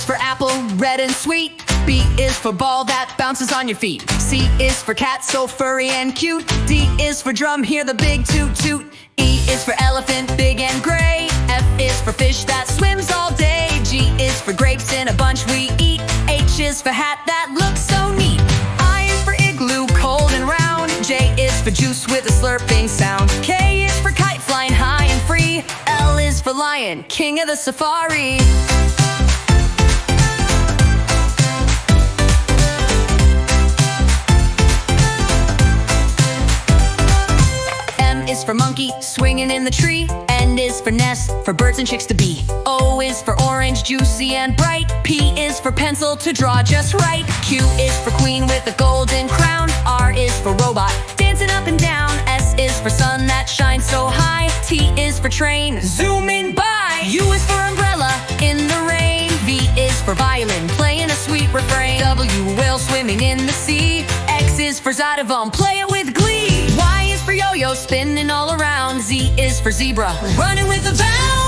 for apple, red and sweet. B is for ball that bounces on your feet. C is for cat, so furry and cute. D is for drum, hear the big toot toot. E is for elephant, big and gray. F is for fish that swims all day. G is for grapes in a bunch we eat. H is for hat that looks so neat. I is for igloo, cold and round. J is for juice with a slurping sound. K is for kite, flying high and free. L is for lion, king of the safari. M is for monkey, swinging in the tree. N is for nest, for birds and chicks to be. O is for orange, juicy and bright. P is for pencil, to draw just right. Q is for queen with a golden crown. R is for robot, dancing up and down. S is for sun that shines so high. T is for train, zooming by. U is for umbrella, in the rain. V is for violin, playing a sweet refrain. W, whale swimming in the sea. X is for Zydevom, play it with glee. Y is for yo-yo, spinning all around. Z is for zebra, running with a bound.